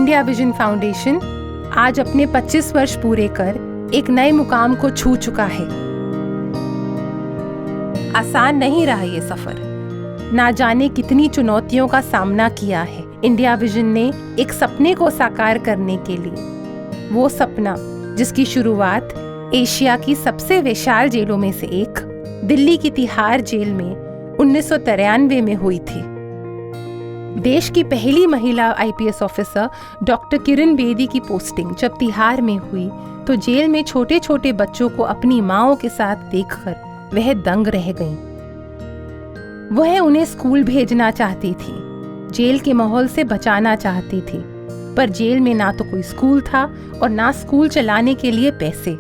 India vision foundation आज अपने 25 वर्ष पूरे कर एक नए मुकाम को छू चुका है। आसान नहीं रहा ये सफर, ना जाने कितनी चुनौतियों का सामना किया है इंडिया विजन ने एक सपने को साकार करने के लिए। वो सपना जिसकी शुरुआत एशिया की सबसे विशाल जेलों में से एक दिल्ली की तिहाड़ जेल में 1993 में हुई थी। देश की पहली महिला IPS officer doctor Kiran Bedi की पोस्टिंग जब तिहाड़ में हुई तो जेल में छोटे छोटे बच्चों को अपनी माँओं के साथ देखकर वह दंग रह गईं। वह उन्हें स्कूल भेजना चाहती थी, जेल के माहौल से बचाना चाहती थी, पर जेल में ना तो कोई स्कूल था और ना स्कूल चलाने के लिए पैसे।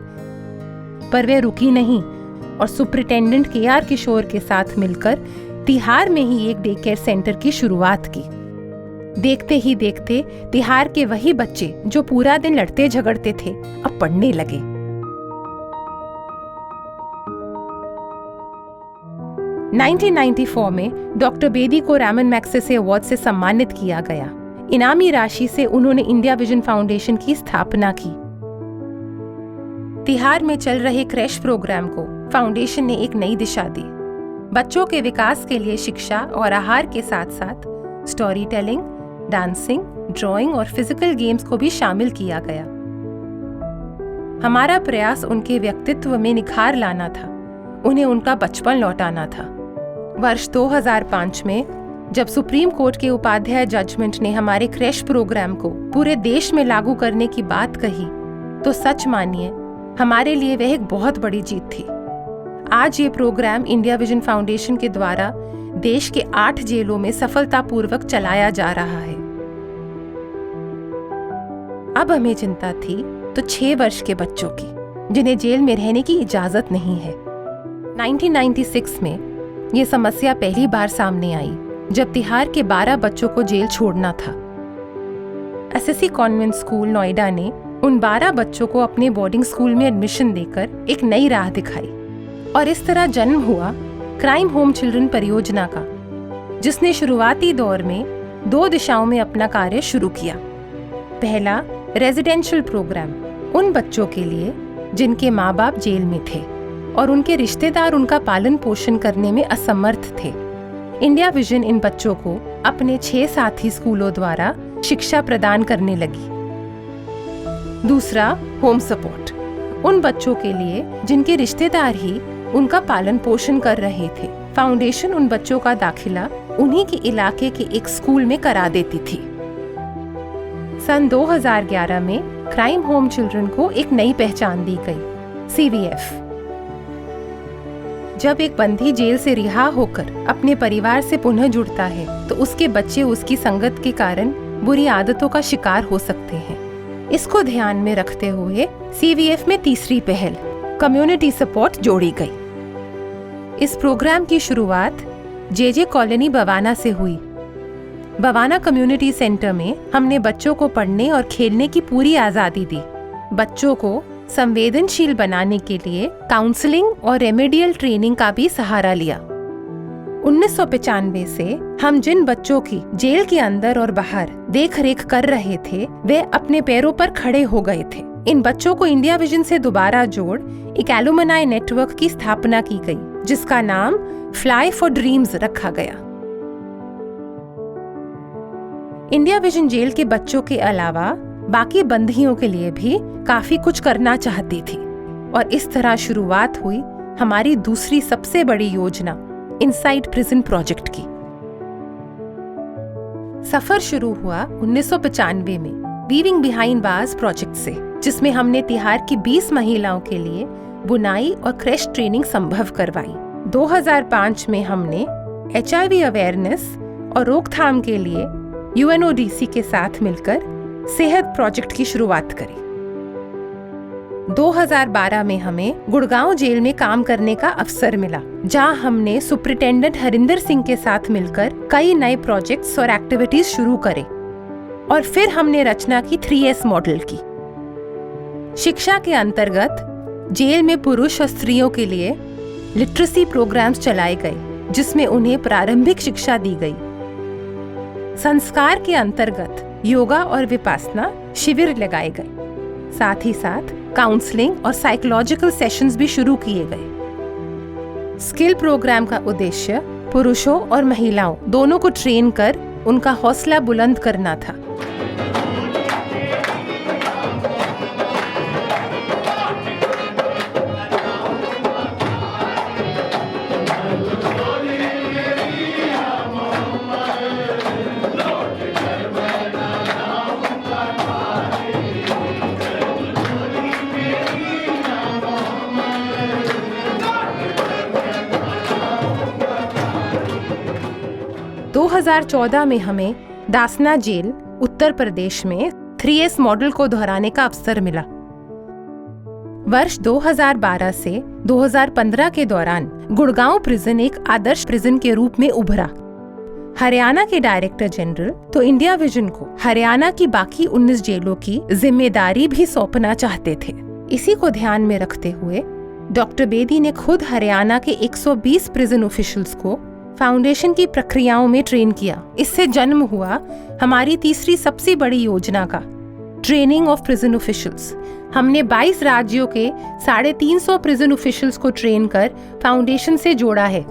पर वह रुकी नहीं और सुपरिटेंडेंट केआर किशोर के साथ मिलकर तिहाड़ में ही एक डे केयर सेंटर की शुरुआत की। देखते ही देखते तिहाड़ के वही बच्चे जो पूरा दिन लड़ते झगड़ते थे अब पढ़ने लगे। नाइनटीन 1994 में डॉक्टर बेदी को रैमन मैग्सेसे अवार्ड से सम्मानित किया गया। इनामी राशि से उन्होंने इंडिया विजन फाउंडेशन की स्थापना की। तिहाड़ में चल रहे क्रैश प्रोग्राम को फाउंडेशन ने एक नई दिशा दी। बच्चों के विकास के लिए शिक्षा और आहार के साथ साथ स्टोरी टेलिंग, डांसिंग, ड्राइंग और फिजिकल गेम्स को भी शामिल किया गया। हमारा प्रयास उनके व्यक्तित्व में निखार लाना था, उन्हें उनका बचपन लौटाना था। वर्ष 2005 में जब सुप्रीम कोर्ट के उपाध्याय जजमेंट ने हमारे क्रैश प्रोग्राम को पूरे देश में लागू करने की बात कही तो सच मानिए हमारे लिए वह एक बहुत बड़ी जीत थी। आज ये प्रोग्राम इंडिया विजन फाउंडेशन के द्वारा देश के 8 जेलों में सफलतापूर्वक चलाया जा रहा है। अब हमें चिंता थी तो 6 वर्ष के बच्चों की जिन्हें जेल में रहने की इजाजत नहीं है। 1996 में ये समस्या पहली बार सामने आई जब तिहाड़ के 12 बच्चों को जेल छोड़ना था। एसएससी कॉन्वेंट स्कूल नोएडा ने उन 12 बच्चों को अपने बोर्डिंग स्कूल में एडमिशन देकर एक नई राह दिखाई और इस तरह जन्म हुआ क्राइम होम चिल्ड्रन परियोजना का, जिसने शुरुआती दौर में 2 दिशाओं में अपना कार्य शुरू किया। पहला, रेजिडेंशियल प्रोग्राम उन बच्चों के लिए जिनके माँ बाप जेल में थे और उनके रिश्तेदार उनका पालन पोषण करने में असमर्थ थे। इंडिया विजन इन बच्चों को अपने 6 साथी स्कूलों द्वारा शिक्षा प्रदान करने लगी। दूसरा, होम सपोर्ट उन बच्चों के लिए जिनके रिश्तेदार ही उनका पालन पोषण कर रहे थे। फाउंडेशन उन बच्चों का दाखिला उन्हीं के इलाके के एक स्कूल में करा देती थी। सन 2011 में क्राइम होम चिल्ड्रन को एक नई पहचान दी गई, CVF। जब एक बंदी जेल से रिहा होकर अपने परिवार से पुनः जुड़ता है तो उसके बच्चे उसकी संगत के कारण बुरी आदतों का शिकार हो सकते हैं। इसको ध्यान में रखते हुए CVF में तीसरी पहल, कम्युनिटी सपोर्ट, जोड़ी गई। इस प्रोग्राम की शुरुआत JJ कॉलोनी बवाना से हुई। बवाना कम्युनिटी सेंटर में हमने बच्चों को पढ़ने और खेलने की पूरी आजादी दी। बच्चों को संवेदनशील बनाने के लिए काउंसलिंग और रेमेडियल ट्रेनिंग का भी सहारा लिया। 1995 से हम जिन बच्चों की जेल के अंदर और बाहर देख रेख कर रहे थे वे अपने पैरों पर खड़े हो गए थे। इन बच्चों को इंडिया विजन से दोबारा जोड़ एक एलुमनाई नेटवर्क की स्थापना की गई जिसका नाम फ्लाई फॉर ड्रीम्स रखा गया। इंडिया विजन जेल के बच्चों के अलावा बाकी बंदियों के लिए भी काफी कुछ करना चाहती थी और इस तरह शुरुआत हुई हमारी दूसरी सबसे बड़ी योजना, इनसाइड प्रिजन प्रोजेक्ट की। सफर शुरू हुआ 1995 में वीविंग बिहाइंड बार्स प्रोजेक्ट से, जिसमें हमने तिहाड़ की 20 महिलाओं के लिए बुनाई और क्रैश ट्रेनिंग संभव करवाई। 2005 में हमने HIV अवेयरनेस और रोकथाम के लिए UNODC के साथ मिलकर सेहत प्रोजेक्ट की शुरुआत करी। 2012 में हमें गुड़गांव जेल में काम करने का अवसर मिला, जहां हमने सुपरिटेंडेंट हरिंदर सिंह के साथ मिलकर कई नए प्रोजेक्ट्स और एक्टिविटीज शुरू करे और फिर हमने रचना की 3S मॉडल की। शिक्षा के अंतर्गत जेल में पुरुष और स्त्रियों के लिए लिटरेसी प्रोग्राम्स चलाए गए, जिसमें उन्हें प्रारंभिक शिक्षा दी गई। संस्कार के अंतर्गत योगा और विपासना शिविर लगाए गए। साथ ही साथ काउंसलिंग और साइकोलॉजिकल सेशंस भी शुरू किए गए। स्किल प्रोग्राम का उद्देश्य पुरुषों और महिलाओं दोनों को ट्रेन कर उनका हौसला बुलंद करना था। दो 2014 में हमें दासना जेल उत्तर प्रदेश में 3S मॉडल को दोहराने का अवसर मिला। वर्ष 2012 से 2015 के दौरान गुड़गांव प्रिजन एक आदर्श प्रिजन के रूप में उभरा। हरियाणा के डायरेक्टर जनरल तो इंडिया विजन को हरियाणा की बाकी 19 जेलों की जिम्मेदारी भी सौंपना चाहते थे। इसी को ध्यान में रखते हुए डॉक्टर बेदी ने खुद हरियाणा के 120 प्रिजन ऑफिशियल्स को फाउंडेशन की प्रक्रियाओं में ट्रेन किया। इससे जन्म हुआ हमारी तीसरी सबसे बड़ी योजना का ट्रेनिंग ऑफ प्रिजन ऑफिशियल्स। हमने 22 राज्यों के 350 प्रिजन ऑफिशियल्स को ट्रेन कर फाउंडेशन से जोड़ा है।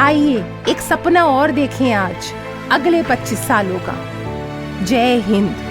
आइए एक सपना और देखें आज अगले 25 सालों का। जय हिंद।